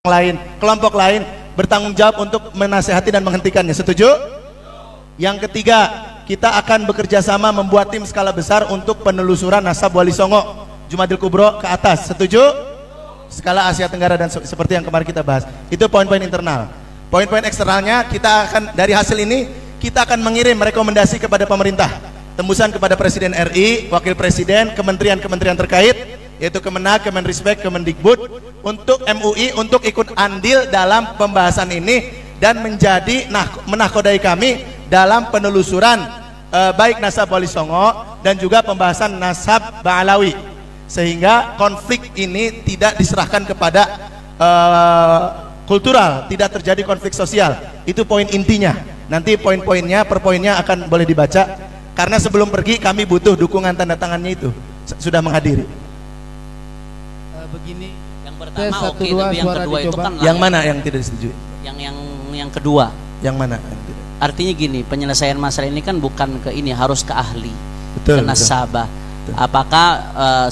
lain, kelompok lain bertanggung jawab untuk menasehati dan menghentikannya. Setuju? Yang ketiga, kita akan bekerja sama membuat tim skala besar untuk penelusuran nasab Wali Songo Jumadil Kubro ke atas. Setuju? Skala Asia Tenggara dan seperti yang kemarin kita bahas. Itu poin-poin internal. Poin-poin eksternalnya, kita akan dari hasil ini kita akan mengirim rekomendasi kepada pemerintah, tembusan kepada Presiden RI, Wakil Presiden, kementerian-kementerian terkait, yaitu Kemenak, Kemenristek, Kemendikbud, untuk MUI untuk ikut andil dalam pembahasan ini dan menjadi menakodai kami dalam penelusuran baik nasab Wali Songo dan juga pembahasan nasab Ba'alawi, sehingga konflik ini tidak diserahkan kepada kultural, tidak terjadi konflik sosial. Itu poin intinya. Nanti poin-poinnya per poinnya akan boleh dibaca, karena sebelum pergi kami butuh dukungan tanda tangannya itu sudah menghadiri. Begini, yang pertama oke, tapi yang kedua itu kan yang mana yang tidak disetujui? Yang kedua. Yang mana? Artinya gini, penyelesaian masalah ini kan bukan ke ini, harus ke ahli, betul, ke nasabah. Betul. Apakah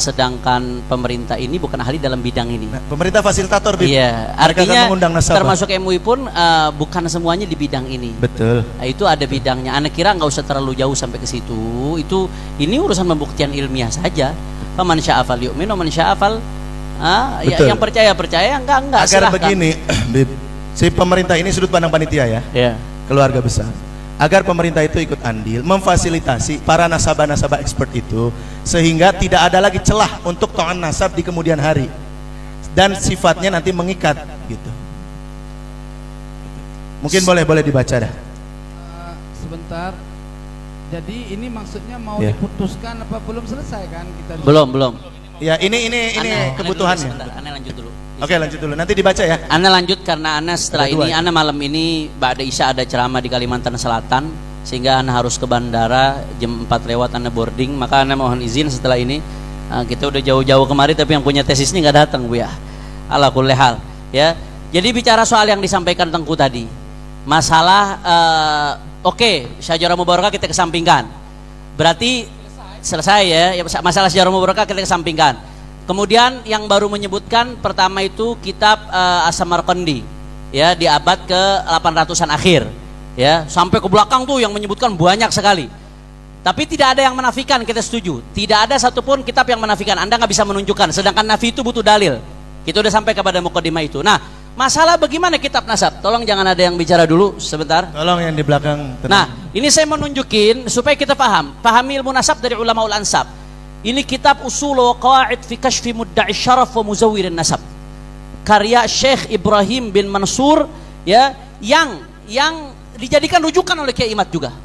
sedangkan pemerintah ini bukan ahli dalam bidang ini? Nah, pemerintah fasilitator, iya, artinya termasuk MUI pun bukan semuanya di bidang ini. Betul. Nah, itu ada bidangnya. Anak kira nggak usah terlalu jauh sampai ke situ. Ini urusan pembuktian ilmiah saja. Faman sya'afal yu'min wa man sya'afal yang percaya, enggak agar silahkan. Begini, Bib, si pemerintah ini sudut pandang panitia ya, keluarga besar, agar pemerintah itu ikut andil memfasilitasi para nasabah-nasabah expert itu, sehingga tidak ada lagi celah untuk to'an nasab di kemudian hari dan sifatnya nanti mengikat gitu. Mungkin boleh dibaca dah. Sebentar. Jadi ini maksudnya mau diputuskan apa belum selesai kan kita? Belum. Ya, ini kebutuhannya. Ane lanjut dulu. Oke, lanjut dulu. Nanti dibaca ya. Ane lanjut karena Ane setelah ini, Ane malam ini Ba'da Isya ada ceramah di Kalimantan Selatan, sehingga Ane harus ke bandara jam 4 lewat, Ane boarding. Maka Ane mohon izin setelah ini. Kita udah jauh-jauh kemari, tapi yang punya tesis ini nggak datang, Bu ya. Ala kulli hal, ya. Jadi bicara soal yang disampaikan Tengku tadi, masalah syajarah mubarakah kita kesampingkan. Berarti selesai ya, masalah syajarah mubarakah kita kesampingkan. Kemudian yang baru menyebutkan pertama itu kitab As-Samarqandi ya, di abad ke 800-an akhir ya, sampai ke belakang tuh yang menyebutkan banyak sekali. Tapi tidak ada yang menafikan, kita setuju. Tidak ada satupun kitab yang menafikan. Anda nggak bisa menunjukkan, sedangkan nafi itu butuh dalil. Kita udah sampai kepada muqaddimah itu. Nah, masalah bagaimana kitab nasab? Tolong jangan ada yang bicara dulu sebentar. Tolong yang di belakang. Nah, ini saya mau nunjukin supaya kita pahami ilmu nasab dari ulama ul ansab. Ini kitab Usul wa Qawaid fi Kashfi Mudda'i Syaraf wa Muzawwir nasab. Karya Syekh Ibrahim bin Mansur ya, yang dijadikan rujukan oleh Kiai Imad juga.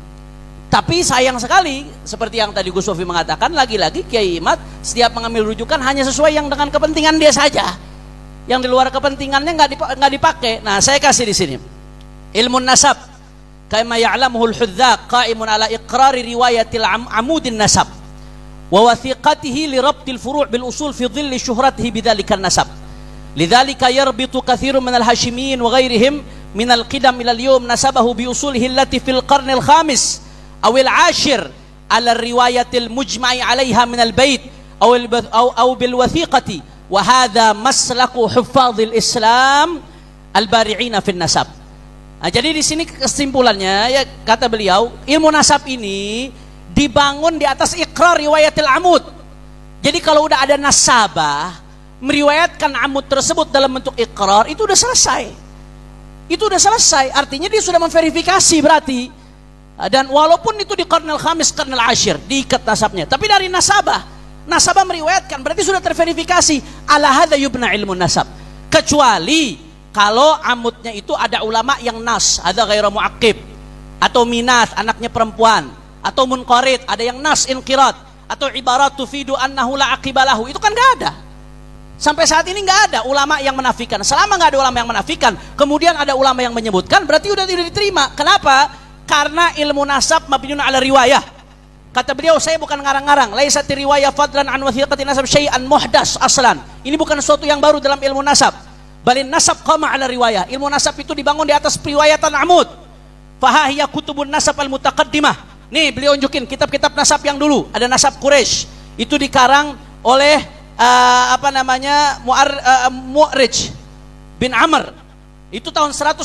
Tapi sayang sekali, seperti yang tadi Gus Sofi mengatakan, lagi-lagi Kiai Imad setiap mengambil rujukan hanya sesuai yang dengan kepentingan dia saja. Yang di luar kepentingannya nggak dipakai. Nah, saya kasih di sini. Ilmu nasab, kama ya'lamuhul hudzaq, qaimun ala iqrari riwayatil amudin nasab, wa wathiqatihi li rabtil furu' bil usul fi dhilli syuhratihi bidzalika nasab. Lidzalika yarbitu katsirun minal hashimiyin wa ghairihim minal qidam ila al-yawm nasabahu bi usulihi allati fil qarnil khamis aw al-ashir ala riwayatil mujma'i 'alaiha minal bait aw bil wathiqati. Wahada maslaku huffadhil Islam al-bari'ina fin nasab. Nah, jadi di sini kesimpulannya ya, kata beliau, ilmu nasab ini dibangun di atas iqrar riwayatil amud. Jadi kalau udah ada nasabah meriwayatkan amud tersebut dalam bentuk iqrar, itu udah selesai. Itu udah selesai, artinya dia sudah memverifikasi berarti. Dan walaupun itu di qarnil khamis, qarnil ashir, diikat nasabnya. Tapi dari nasabah meriwayatkan, berarti sudah terverifikasi. Ala hadza yubna ilmu nasab. Kecuali kalau amudnya itu ada ulama yang nas, ada ghairu muaqib, atau minas, anaknya perempuan, atau munqarid, ada yang nas inqirat, atau ibarat tufidu annahu la aqibalahu. Itu kan nggak ada. Sampai saat ini nggak ada ulama yang menafikan. Selama nggak ada ulama yang menafikan, kemudian ada ulama yang menyebutkan, berarti udah tidak diterima. Kenapa? Karena ilmu nasab mabniun ala riwayah. Kata beliau, saya bukan ngarang-ngarang. Laisat riwayah fadlan an wathiqati nasab syai'an muhdas aslan. Ini bukan sesuatu yang baru dalam ilmu nasab. Balin nasab qama ala riwayah. Ilmu nasab itu dibangun di atas periwayatan amud. Fahahiya kutubun nasab al-mutaqaddimah. Nih, beliau unjukin kitab-kitab nasab yang dulu. Ada nasab Quraisy. Itu dikarang oleh Mu'rij. bin Amr itu tahun 195.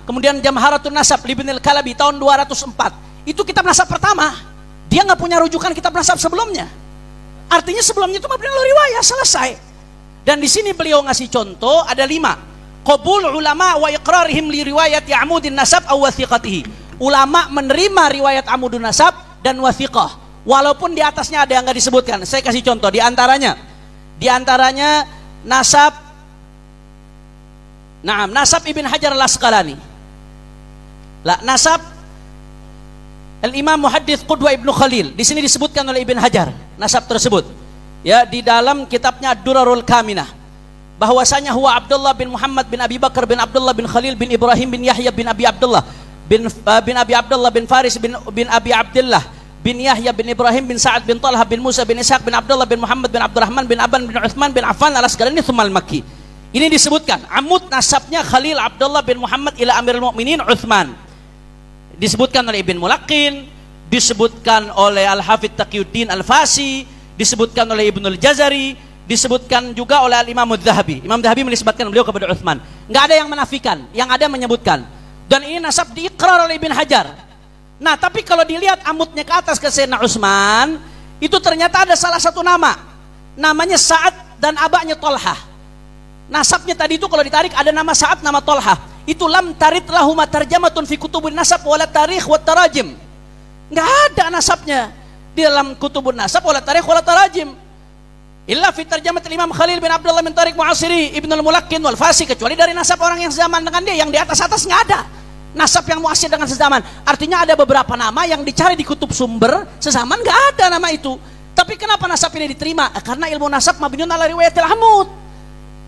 Kemudian Jamharatun Nasab Ibnul Kalabi tahun 204. Itu kitab nasab pertama. Dia nggak punya rujukan kitab nasab sebelumnya. Artinya sebelumnya itu mabni riwayah, selesai. Dan di sini beliau ngasih contoh ada 5. Qabul ulama wa iqrarihim li riwayat amudin nasab aw wathiqatihi. Ulama menerima riwayat amudun nasab dan wathiqah. Walaupun di atasnya ada yang nggak disebutkan. Saya kasih contoh di antaranya nasab nasab Ibn Hajar al-Asqalani. Nasab Al-Imam Muhaddits Qudwa Ibnu Khalil. Di sini disebutkan oleh Ibn Hajar nasab tersebut. Ya, di dalam kitabnya Ad-Durarul Kaminah. Bahwasanya huwa Abdullah bin Muhammad bin Abi Bakar bin Abdullah bin Khalil bin Ibrahim bin Yahya bin Abi Abdullah bin Abi Abdullah bin Faris bin Abi Abdullah bin Yahya bin Ibrahim bin Sa'ad bin Talha bin Musa bin Ishaq bin Abdullah bin Muhammad bin Abdurrahman bin Aban bin Uthman bin Affan al-Asqalani tsumma al-Makki. Ini disebutkan amud nasabnya Khalil Abdullah bin Muhammad ila Amirul Mukminin Uthman. Disebutkan oleh Ibn Mulaqin, disebutkan oleh Al-Hafidz Taqiyuddin Al-Fasi, disebutkan oleh Ibnul Jazari, disebutkan juga oleh Al-Imam Adz-Dzahabi. Imam Dzahabi menisbatkan beliau kepada Uthman. Nggak ada yang menafikan, yang ada menyebutkan. Dan ini nasab diikrar oleh Ibn Hajar. Nah, tapi kalau dilihat amudnya ke atas ke Sayyidina Utsman, itu ternyata ada salah satu nama. Namanya Sa'ad dan abaknya Tolhah. Nasabnya tadi itu kalau ditarik ada nama Sa'ad, nama Tolhah. Itu lam tarid lahuma tarjamatun fi kutubun nasab wala tarikh wa tarajim. Nggak ada nasabnya di dalam kutubun nasab wala tarikh wala tarajim. Illa fi tarjamat Imam Khalil bin Abdullah bin Tariq Mu'asiri Ibnul Mulaqin wal Fasi, kecuali dari nasab orang yang sezaman dengan dia, yang di atas nggak ada. Nasab yang muasir dengan sezaman. Artinya ada beberapa nama yang dicari di kutub sumber sezaman, nggak ada nama itu. Tapi kenapa nasab ini diterima? Karena ilmu nasab mabniun ala riwayatil amud.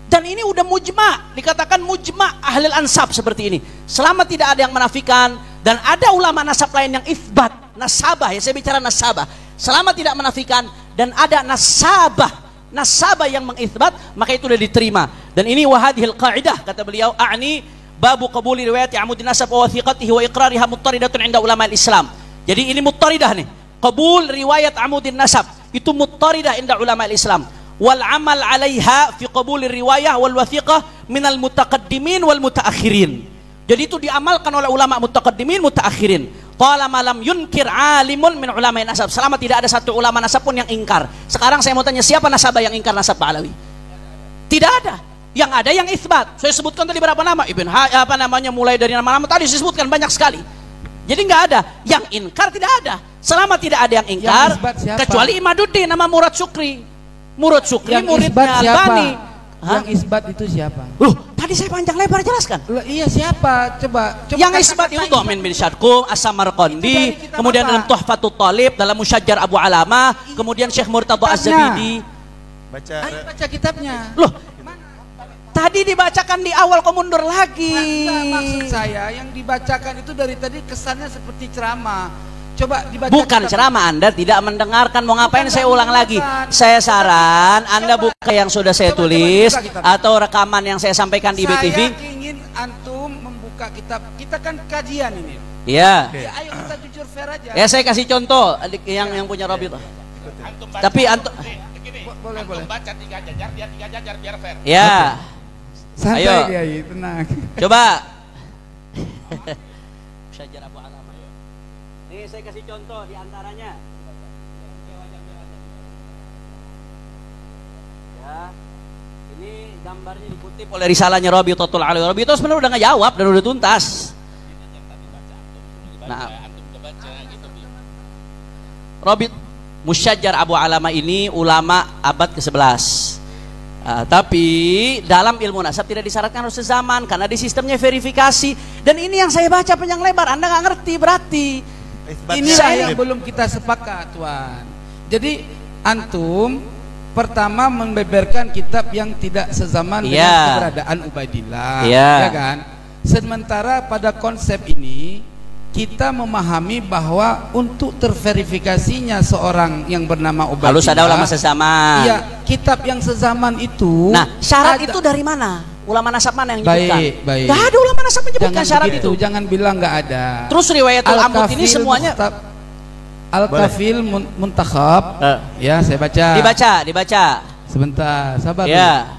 Dan ini udah mujma', dikatakan mujma' ahlul ansab seperti ini. Selama tidak ada yang menafikan, dan ada ulama nasab lain yang itsbat, nasabah, ya saya bicara nasabah. Selama tidak menafikan dan ada nasabah yang mengitsbat, maka itu sudah diterima. Dan ini wahadhil qaidah, kata beliau, a'ni babu qabuli riwayati amudin nasab wa wathiqatihi wa iqrariha muttaridatun 'inda ulama al-Islam. Jadi ini muttaridah nih. Qabul riwayat amudin nasab itu muttaridah 'inda ulama al-Islam. Wal amal 'alaiha fi qabul riwayah wal wathiqah minal mutaqaddimin wal mutaakhirin. Jadi itu diamalkan oleh ulama mutaqaddimin mutaakhirin. Qala malam yunkir alimun min ulama nasab. Selama tidak ada satu ulama nasab pun yang ingkar. Sekarang saya mau tanya, siapa nasabah yang ingkar nasab Pak Alawi? Tidak ada. Yang ada yang itsbat. Saya sebutkan tadi berapa nama? Mulai dari nama-nama tadi saya sebutkan banyak sekali. Jadi nggak ada. Yang ingkar tidak ada. Selama tidak ada yang ingkar, kecuali Imaduddin nama Murad Syukri. Murad Syukri yang muridnya Albani. Yang isbat itu siapa? Loh, tadi saya panjang lebar jelaskan. Loh, iya siapa? Coba yang isbat itu Domin bin Syadqum, As-Samarqandi, kemudian dalam Tuhfatut Talib, dalam Musyajjar Abu Alamah, kemudian Syekh Murtadha Az-Zabidi. Baca kitabnya. Loh, tadi dibacakan di awal, kok mundur lagi? Enggak, maksud saya yang dibacakan itu dari tadi kesannya seperti ceramah. Coba dibaca. Bukan ceramah, Anda tidak mendengarkan. Mau ngapain saya ulang lagi? Saya saran Anda buka yang sudah saya tulis atau rekaman yang saya sampaikan di BTV. Saya ingin antum membuka kitab. Kita kan kajian ini. Iya. Ya, ayo kita jujur fair aja. Ya, saya kasih contoh yang punya Robi tuh. Tapi antum boleh. Baca 3 jajar, dia 3 jajar biar fair. Ya. Santai Ayo. dia, tenang. Coba. Musyajjar Abu Alamah. Nih saya kasih contoh di antaranya. Ya. Ini gambarnya dikutip oleh risalahnya Rabitatul Alawi. Rabitah sebenarnya udah ngejawab dan udah tuntas. Nah, Rabit Musyajjar Abu Alamah ini ulama abad ke-11. Tapi dalam ilmu nasab tidak disyaratkan harus sezaman karena di sistemnya verifikasi. Dan ini yang saya baca panjang lebar, Anda nggak ngerti berarti. Inilah yang belum kita sepakat, Tuan. Jadi antum pertama membeberkan kitab yang tidak sezaman dengan keberadaan Ubaidillah, ya kan? Sementara pada konsep ini kita memahami bahwa untuk terverifikasinya seorang yang bernama Ubaidillah harus ada ulama sezaman. Iya, kitab yang sezaman itu. Nah, syarat itu dari mana? Ulama nasab mana yang menyebutkan? Baik. Gak ada ulama nasab menyebutkan syarat itu. Jangan bilang nggak ada. Terus riwayatul amud ini semuanya Al-Kafil Muntakhab. Ya, saya baca. Dibaca. Sebentar, sabar. Ya.